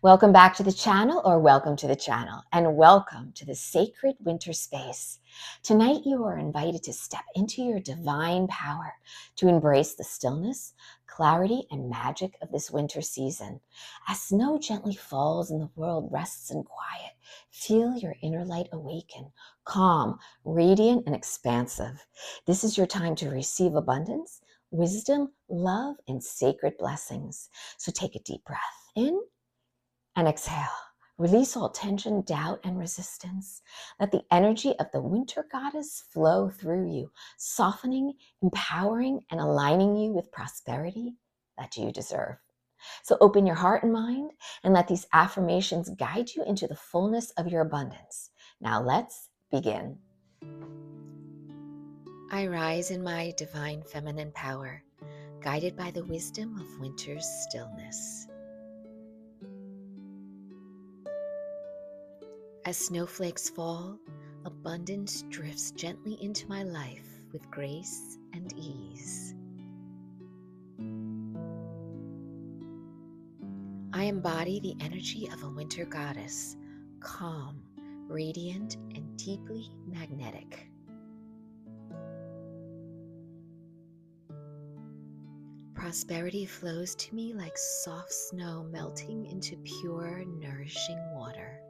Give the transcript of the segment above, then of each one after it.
Welcome back to the channel, or welcome to the channel, and welcome to the sacred winter space. Tonight you are invited to step into your divine power to embrace the stillness, clarity, and magic of this winter season. As snow gently falls and the world rests in quiet, feel your inner light awaken, calm, radiant, and expansive. This is your time to receive abundance, wisdom, love, and sacred blessings. So take a deep breath in and exhale. Release all tension, doubt, and resistance. Let the energy of the winter goddess flow through you, softening, empowering, and aligning you with prosperity that you deserve. So open your heart and mind and let these affirmations guide you into the fullness of your abundance. Now let's begin. I rise in my divine feminine power, guided by the wisdom of winter's stillness. As snowflakes fall, abundance drifts gently into my life with grace and ease. I embody the energy of a winter goddess, calm, radiant, and deeply magnetic. Prosperity flows to me like soft snow melting into pure, nourishing water.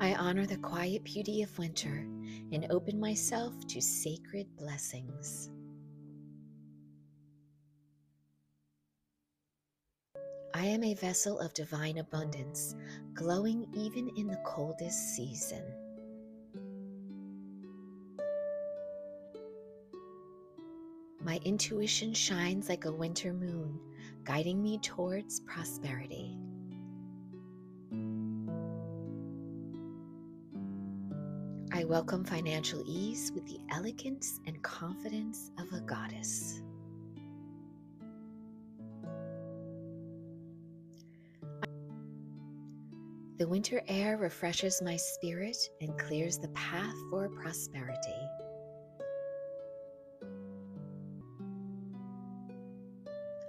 I honor the quiet beauty of winter and open myself to sacred blessings. I am a vessel of divine abundance, glowing even in the coldest season. My intuition shines like a winter moon, guiding me towards prosperity. I welcome financial ease with the elegance and confidence of a goddess. The winter air refreshes my spirit and clears the path for prosperity.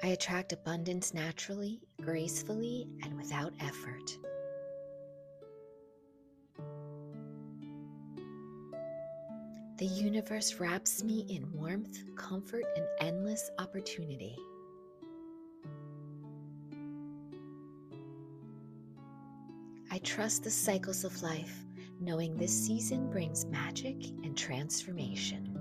I attract abundance naturally, gracefully, and without effort. The universe wraps me in warmth, comfort, and endless opportunity. I trust the cycles of life, knowing this season brings magic and transformation.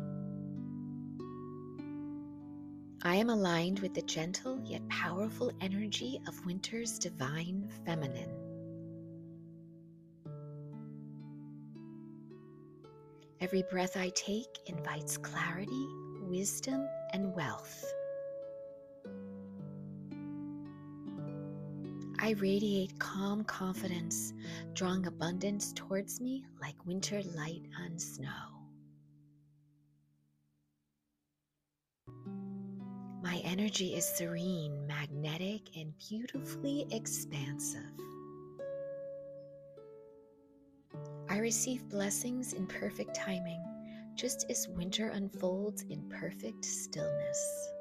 I am aligned with the gentle yet powerful energy of winter's divine feminine. Every breath I take invites clarity, wisdom, and wealth. I radiate calm confidence, drawing abundance towards me like winter light on snow. My energy is serene, magnetic, and beautifully expansive. I receive blessings in perfect timing, just as winter unfolds in perfect stillness.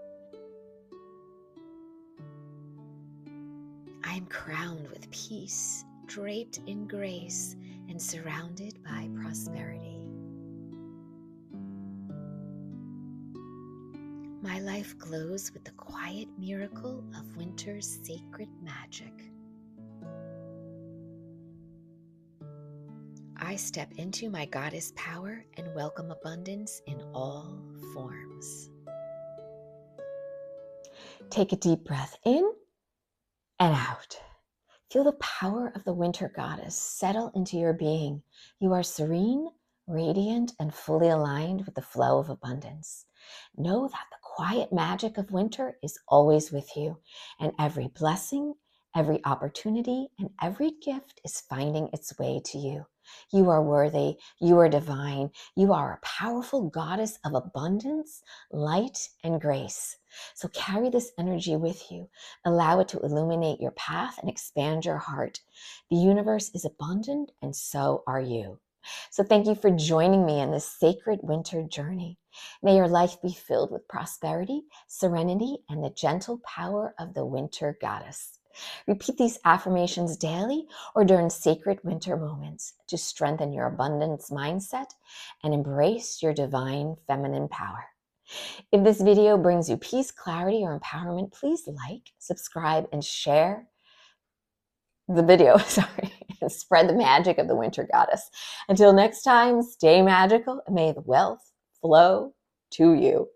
I am crowned with peace, draped in grace, and surrounded by prosperity. My life glows with the quiet miracle of winter's sacred magic. I step into my goddess power and welcome abundance in all forms. Take a deep breath in and out. Feel the power of the winter goddess settle into your being. You are serene, radiant, and fully aligned with the flow of abundance. Know that the quiet magic of winter is always with you, and every blessing, every opportunity, and every gift is finding its way to you. You are worthy, you are divine, you are a powerful goddess of abundance, light, and grace. So carry this energy with you. Allow it to illuminate your path and expand your heart. The universe is abundant, and so are you. So thank you for joining me in this sacred winter journey. May your life be filled with prosperity, serenity, and the gentle power of the winter goddess. Repeat these affirmations daily or during sacred winter moments to strengthen your abundance mindset and embrace your divine feminine power. If this video brings you peace, clarity, or empowerment, please like, subscribe, and share the video, and spread the magic of the winter goddess. Until next time, stay magical and may the wealth flow to you.